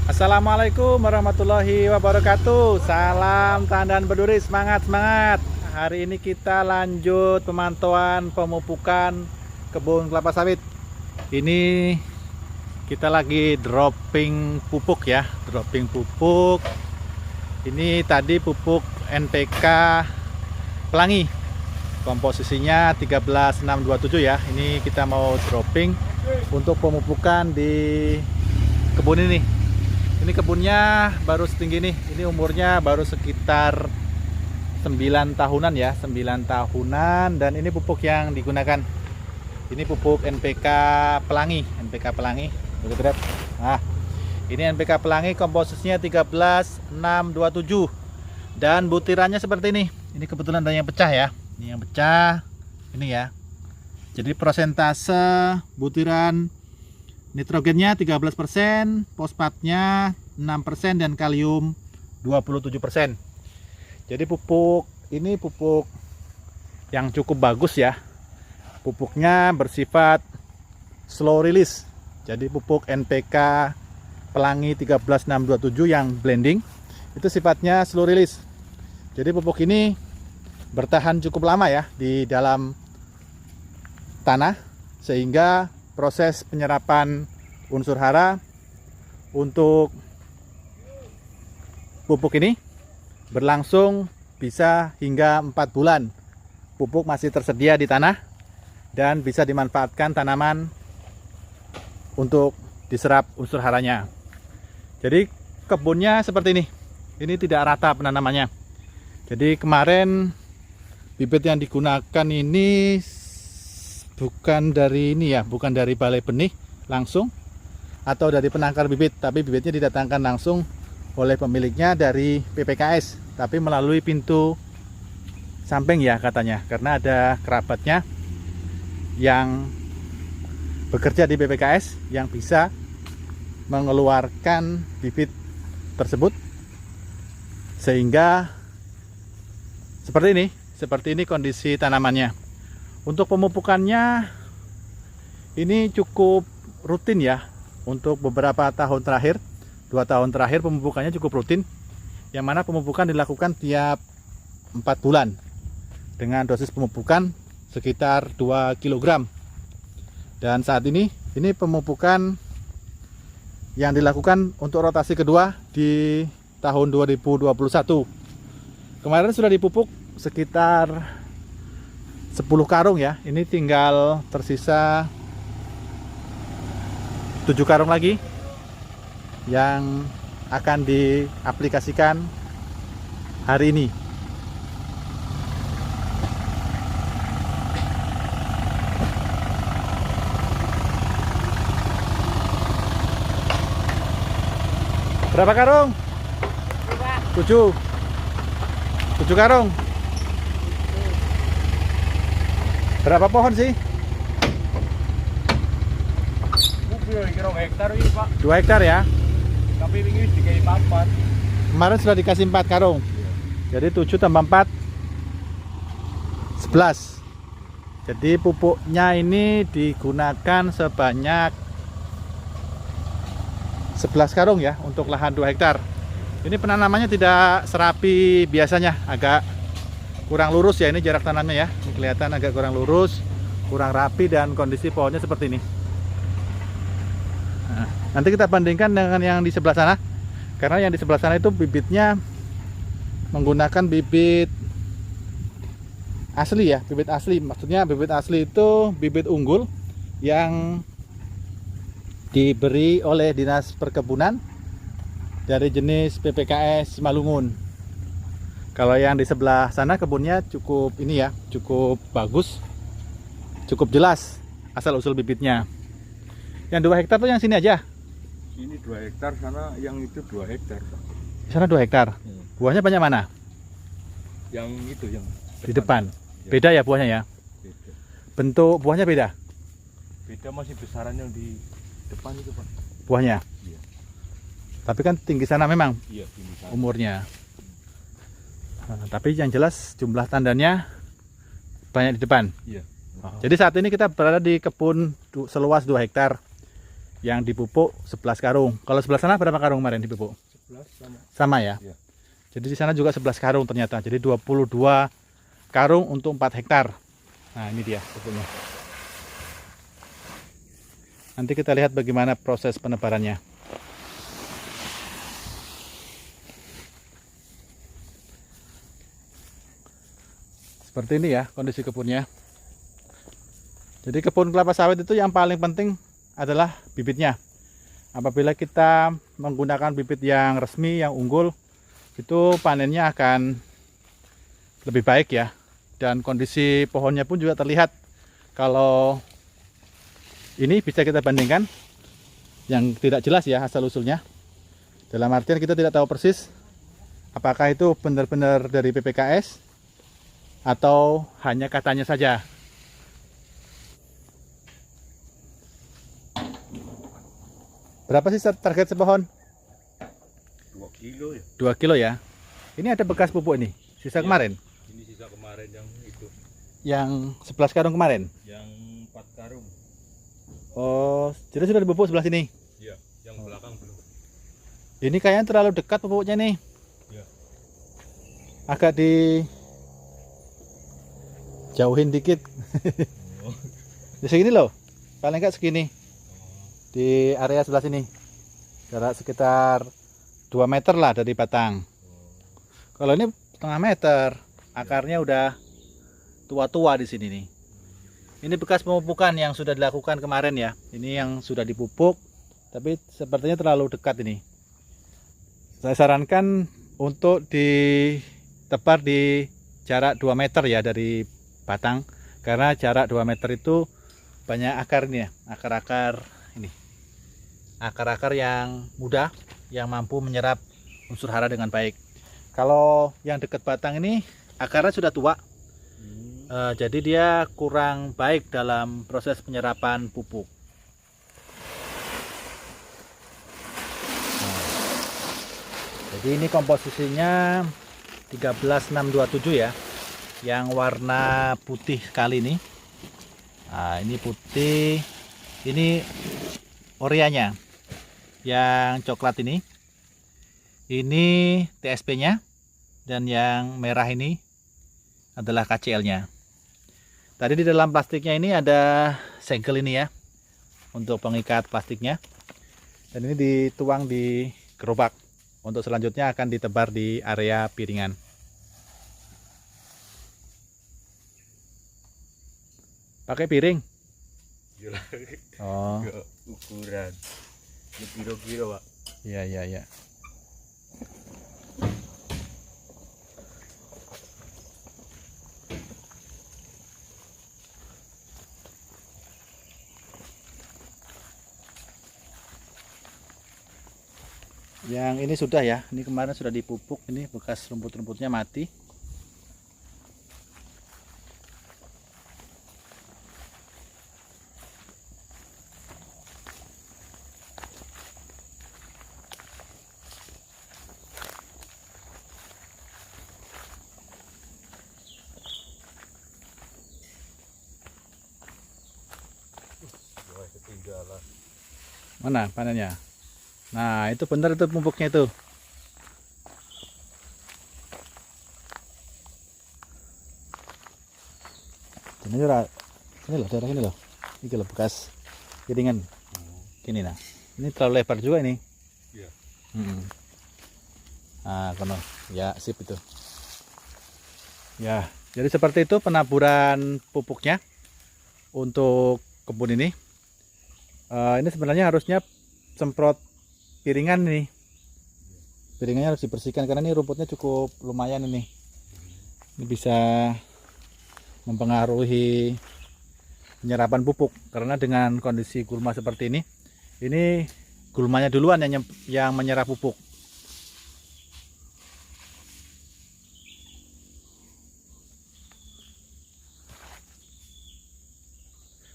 Assalamualaikum warahmatullahi wabarakatuh. Salam tandan berduri, semangat semangat. Hari ini kita lanjut pemantauan pemupukan kebun kelapa sawit. Ini kita lagi dropping pupuk ya, dropping pupuk. Ini tadi pupuk NPK Pelangi. Komposisinya 13627 ya. Ini kita mau dropping untuk pemupukan di kebun ini. Ini kebunnya baru setinggi nih. Ini umurnya baru sekitar 9 tahunan ya, 9 tahunan, dan ini pupuk yang digunakan. Ini pupuk NPK Pelangi, NPK Pelangi. Nah, ini NPK Pelangi komposisinya 13627 dan butirannya seperti ini. Ini kebetulan ada yang pecah ya. Ini yang pecah. Ini ya. Jadi persentase butiran nitrogennya 13%, fosfatnya 6%, dan kalium 27%. Jadi pupuk ini pupuk yang cukup bagus ya. Pupuknya bersifat slow release. Jadi pupuk NPK Pelangi 13627 yang blending itu sifatnya slow release. Jadi pupuk ini bertahan cukup lama ya di dalam tanah, sehingga proses penyerapan unsur hara untuk pupuk ini berlangsung bisa hingga 4 bulan. Pupuk masih tersedia di tanah dan bisa dimanfaatkan tanaman untuk diserap unsur haranya. Jadi kebunnya seperti ini. Ini tidak rata penanamannya. Jadi kemarin bibit yang digunakan ini bukan dari ini ya, bukan dari balai benih langsung atau dari penangkar bibit, tapi bibitnya didatangkan langsung oleh pemiliknya dari PPKS, tapi melalui pintu samping ya katanya, karena ada kerabatnya yang bekerja di PPKS yang bisa mengeluarkan bibit tersebut, sehingga seperti ini kondisi tanamannya. Untuk pemupukannya ini cukup rutin ya. Untuk beberapa tahun terakhir, 2 tahun terakhir pemupukannya cukup rutin, yang mana pemupukan dilakukan tiap 4 bulan dengan dosis pemupukan sekitar 2 kg. Dan saat ini pemupukan yang dilakukan untuk rotasi kedua di tahun 2021. Kemarin sudah dipupuk sekitar 10 karung ya. Ini tinggal tersisa 7 karung lagi yang akan diaplikasikan hari ini. Berapa karung? 7 karung. Berapa pohon sih? 2 hektar ya. Tapi ini dikasih 4. Kemarin sudah dikasih 4 karung. Jadi 7 tambah 4 11. Jadi pupuknya ini digunakan sebanyak 11 karung ya untuk lahan 2 hektar. Ini penanamannya tidak serapi biasanya, agak kurang lurus ya, ini jarak tanamnya ya. Ini kelihatan agak kurang lurus, kurang rapi, dan kondisi pohonnya seperti ini. Nah, nanti kita bandingkan dengan yang di sebelah sana. Karena yang di sebelah sana itu bibitnya menggunakan bibit asli ya, bibit asli. Maksudnya bibit asli itu bibit unggul yang diberi oleh Dinas Perkebunan dari jenis PPKS Malungun. Kalau yang di sebelah sana kebunnya cukup ini ya, cukup bagus, cukup jelas asal usul bibitnya. Yang 2 hektar tuh yang sini aja. Ini 2 hektar, sana yang itu 2 hektar. Di sana 2 hektar. Buahnya banyak mana? Yang itu yang Di depan. Beda ya buahnya ya. Beda. Bentuk buahnya beda. Beda, masih besaran yang di depan itu, Pak. Buahnya. Iya. Tapi kan tinggi sana memang Iya, tinggi sana. umurnya. Nah, tapi yang jelas jumlah tandannya banyak di depan. Iya. Jadi saat ini kita berada di kebun seluas 2 hektar yang dipupuk 11 karung. Kalau sebelah sana berapa karung kemarin dipupuk? 11 sama. Sama ya? Iya. Jadi di sana juga 11 karung ternyata. Jadi 22 karung untuk 4 hektar. Nah, ini dia pupuknya. Nanti kita lihat bagaimana proses penebarannya. Seperti ini ya kondisi kebunnya. Jadi kebun kelapa sawit itu yang paling penting adalah bibitnya. Apabila kita menggunakan bibit yang resmi, yang unggul, itu panennya akan lebih baik ya. Dan kondisi pohonnya pun juga terlihat. Kalau ini bisa kita bandingkan yang tidak jelas ya asal usulnya. Dalam artian kita tidak tahu persis apakah itu benar-benar dari PPKS atau hanya katanya saja. Berapa sih target sepohon? 2 kilo ya. 2 kilo ya. Ini ada bekas pupuk ini, sisa Iya. kemarin. Ini sisa kemarin yang itu. Yang 11 karung kemarin. Yang 4 karung. Oh, jadi sudah dipupuk sebelah sini. Iya, yang belakang belum. Ini kayaknya terlalu dekat pupuknya nih. Iya. Agak jauhin dikit. Oh. Di segini loh. Paling enggak segini. Di area sebelah sini. Jarak sekitar 2 meter lah dari batang. Kalau ini setengah meter. Akarnya udah tua-tua di sini nih. Ini bekas pemupukan yang sudah dilakukan kemarin ya. Ini yang sudah dipupuk, tapi sepertinya terlalu dekat ini. Saya sarankan untuk ditebar di jarak 2 meter ya dari batang. Karena jarak 2 meter itu banyak akarnya, akar-akar ini. Akar-akar yang muda, yang mampu menyerap unsur hara dengan baik. Kalau yang dekat batang ini akarnya sudah tua. Jadi dia kurang baik dalam proses penyerapan pupuk. Jadi ini komposisinya 13627 ya, yang warna putih sekali ini. Nah, ini putih, ini Orianya yang coklat ini TSP-nya, dan yang merah ini adalah KCL-nya. Tadi di dalam plastiknya ini ada segel ini ya, untuk pengikat plastiknya, dan ini dituang di gerobak. Untuk selanjutnya akan ditebar di area piringan. Pakai piring? Gila. Oh, Ukuran. Ini kilo-kilo, Pak. iya iya iya. Yang ini sudah ya, ini kemarin sudah dipupuk, ini bekas rumput-rumputnya mati. Wah, ketinggalan. Mana panennya? Nah, itu benar itu pupuknya itu. Ini loh, daerah ini loh. Ini loh bekas piringan. Gini nah. Ini terlalu lebar juga ini. Iya. Nah, kono. Ya, sip itu. Ya, jadi seperti itu penaburan pupuknya untuk kebun ini. Ini sebenarnya harusnya semprot piringan nih. Piringannya harus dibersihkan karena ini rumputnya cukup lumayan ini. Ini bisa mempengaruhi penyerapan pupuk karena dengan kondisi gulma seperti ini gulmanya duluan yang menyerap pupuk.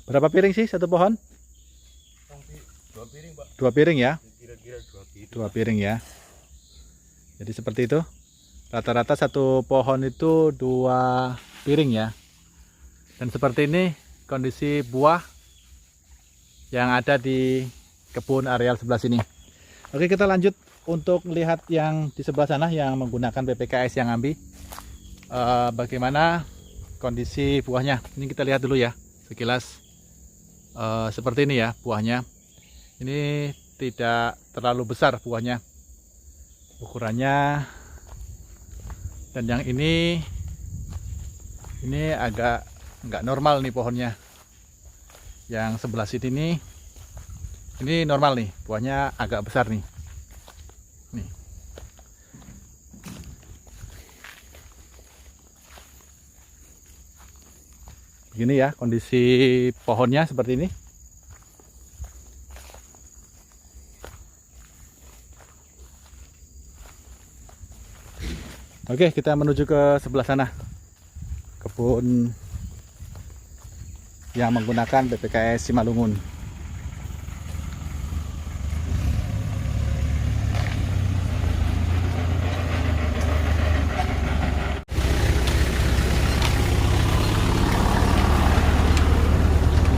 Berapa piring sih satu pohon? 2 piring, Pak. 2 piring ya? Kira-kira 2 piring. 2 piring ya. Jadi seperti itu. Rata-rata satu pohon itu 2 piring ya. Dan seperti ini kondisi buah yang ada di kebun areal sebelah sini. Oke, kita lanjut untuk lihat yang di sebelah sana yang menggunakan PPKS yang ambi. Bagaimana kondisi buahnya? Ini kita lihat dulu ya sekilas. Seperti ini ya buahnya. Ini tidak terlalu besar buahnya ukurannya, dan yang ini agak nggak normal nih pohonnya. Yang sebelah sini nih ini normal nih, buahnya agak besar nih. Nih. Begini ya kondisi pohonnya seperti ini. Oke, kita menuju ke sebelah sana, kebun yang menggunakan PPKS Simalungun.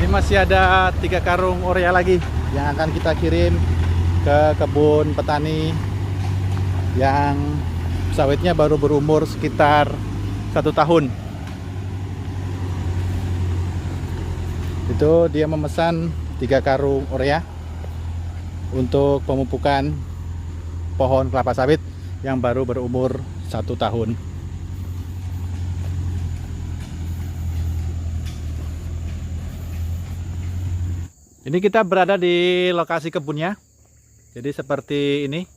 Ini masih ada 3 karung urea lagi yang akan kita kirim ke kebun petani yang sawitnya baru berumur sekitar 1 tahun. Itu dia memesan 3 karung urea untuk pemupukan pohon kelapa sawit yang baru berumur 1 tahun. Ini kita berada di lokasi kebunnya. Jadi seperti ini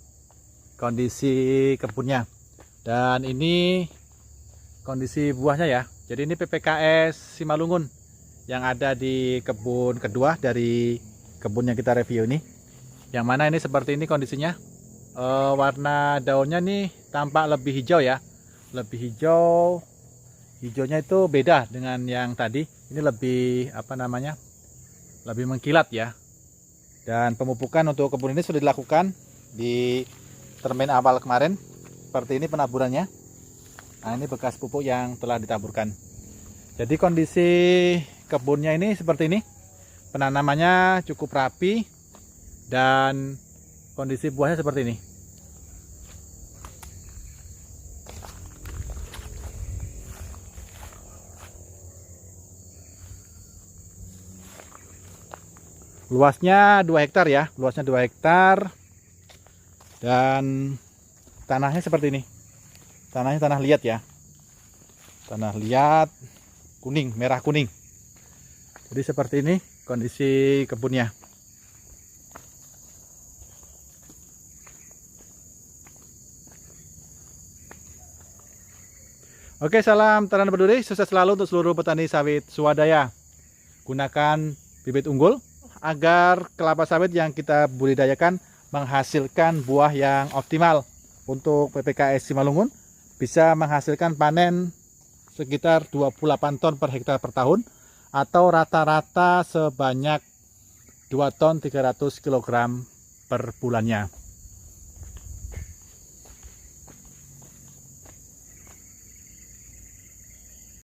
kondisi kebunnya. Dan ini kondisi buahnya ya. Jadi ini PPKS Simalungun yang ada di kebun kedua dari kebun yang kita review ini. Yang mana ini seperti ini kondisinya. Warna daunnya nih tampak lebih hijau ya. Lebih hijau. Hijaunya itu beda dengan yang tadi. Ini lebih lebih mengkilat ya. Dan pemupukan untuk kebun ini sudah dilakukan di termin awal kemarin. Seperti ini penaburannya. Nah, ini bekas pupuk yang telah ditaburkan. Jadi kondisi kebunnya ini seperti ini. Penanamannya cukup rapi dan kondisi buahnya seperti ini. Luasnya 2 hektar ya, luasnya 2 hektar. Dan tanahnya seperti ini. Tanahnya tanah liat ya. Tanah liat kuning, merah kuning. Jadi seperti ini kondisi kebunnya. Oke, salam tanam berduri, sukses selalu untuk seluruh petani sawit swadaya. Gunakan bibit unggul agar kelapa sawit yang kita budidayakan menghasilkan buah yang optimal. Untuk PPKS Simalungun bisa menghasilkan panen sekitar 28 ton per hektar per tahun atau rata-rata sebanyak 2 ton 300 kg per bulannya.